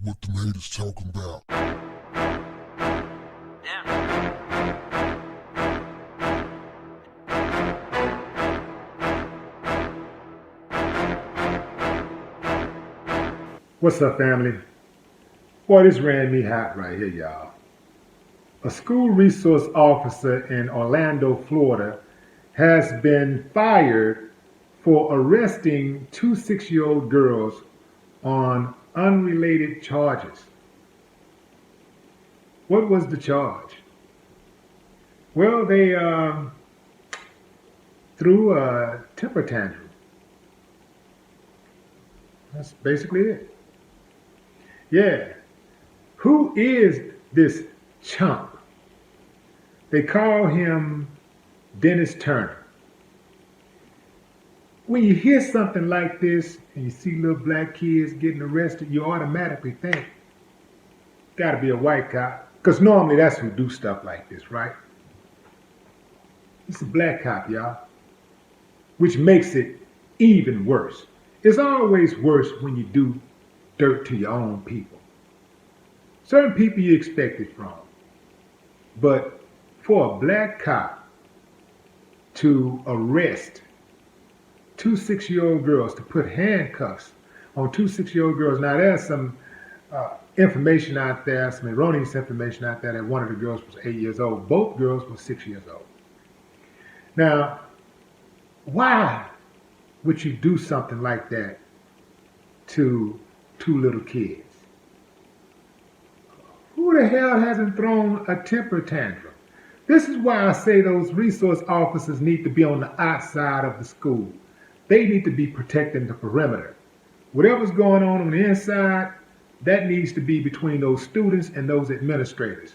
what the haters talking about. What's up, family? Boy, this ran me hot right here, y'all. A school resource officer in Orlando, Florida, has been fired for arresting two 6-year-old girls on unrelated charges. What was the charge? Well, they threw a temper tantrum. That's basically it. Yeah. Who is this chump? They call him Dennis Turner. When you hear something like this and you see little black kids getting arrested, you automatically think, gotta be a white cop. Because normally that's who do stuff like this, right? It's a black cop, y'all. Which makes it even worse. It's always worse when you do dirt to your own people. Certain people you expect it from. But for a black cop to arrest two 6-year-old girls, to put handcuffs on two 6-year-old girls. Now there's some information out there, some erroneous information out there that one of the girls was 8 years old. Both girls were 6 years old. Now, why would you do something like that to two little kids? Who the hell hasn't thrown a temper tantrum? This is why I say those resource officers need to be on the outside of the school. They need to be protecting the perimeter. Whatever's going on the inside, that needs to be between those students and those administrators.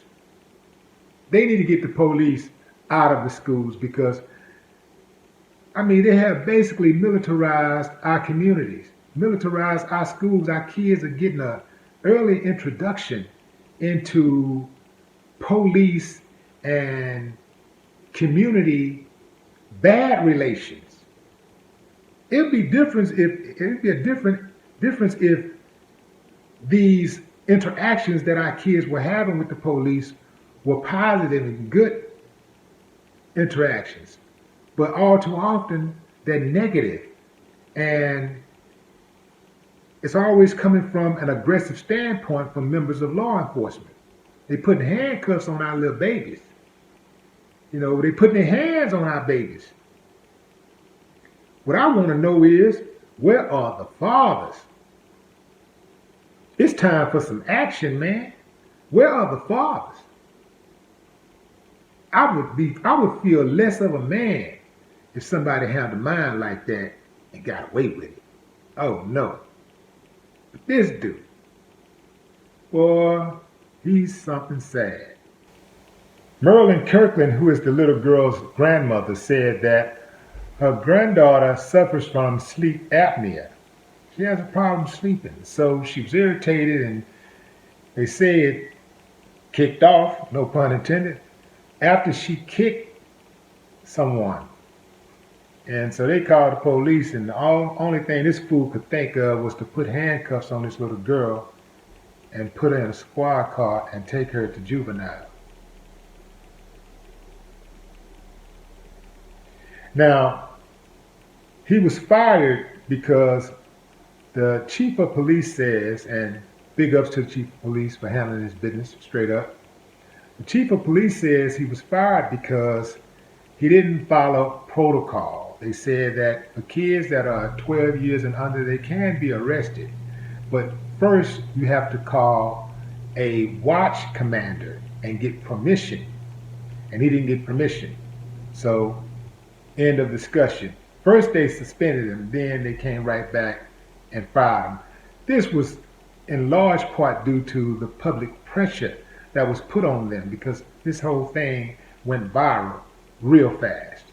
They need to get the police out of the schools because, they have basically militarized our communities, militarized our schools. Our kids are getting an early introduction into police and community bad relations. It'd be a different difference if these interactions that our kids were having with the police were positive and good interactions. But all too often, they're negative. And it's always coming from an aggressive standpoint from members of law enforcement. They putting handcuffs on our little babies. They putting their hands on our babies. What I want to know is, where are the fathers? It's time for some action, man. Where are the fathers? I would feel less of a man if somebody had a mind like that and got away with it. Oh no. But this dude, boy, he's something sad. Merlin Kirkland, who is the little girl's grandmother, said that her granddaughter suffers from sleep apnea. She has a problem sleeping. So she was irritated and they say it kicked off, no pun intended, after she kicked someone. And so they called the police, and the only thing this fool could think of was to put handcuffs on this little girl and put her in a squad car and take her to juvenile. Now, he was fired because the chief of police says, and big ups to the chief of police for handling his business straight up. The chief of police says he was fired because he didn't follow protocol. They said that for kids that are 12 years and under, they can be arrested. But first, you have to call a watch commander and get permission. And he didn't get permission. So, end of discussion. First, they suspended him. Then they came right back and fired him. This was in large part due to the public pressure that was put on them because this whole thing went viral real fast.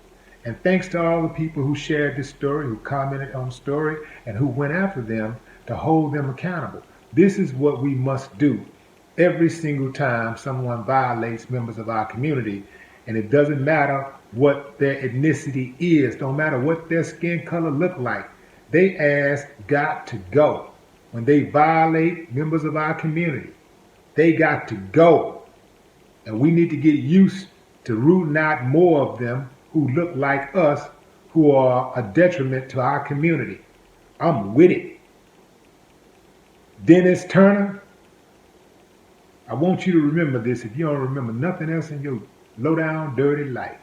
And thanks to all the people who shared this story, who commented on the story, and who went after them to hold them accountable. This is what we must do every single time someone violates members of our community. And it doesn't matter what their ethnicity is, don't matter what their skin color look like. They ass got to go. when they violate members of our community. They got to go. And we need to get used to rooting out more of them who look like us, who are a detriment to our community. I'm with it. Dennis Turner, I want you to remember this if you don't remember nothing else in your low down, dirty life.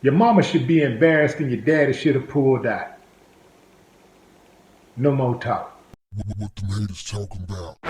Your mama should be embarrassed and your daddy should have pulled out. No more talk. What the haters talking about?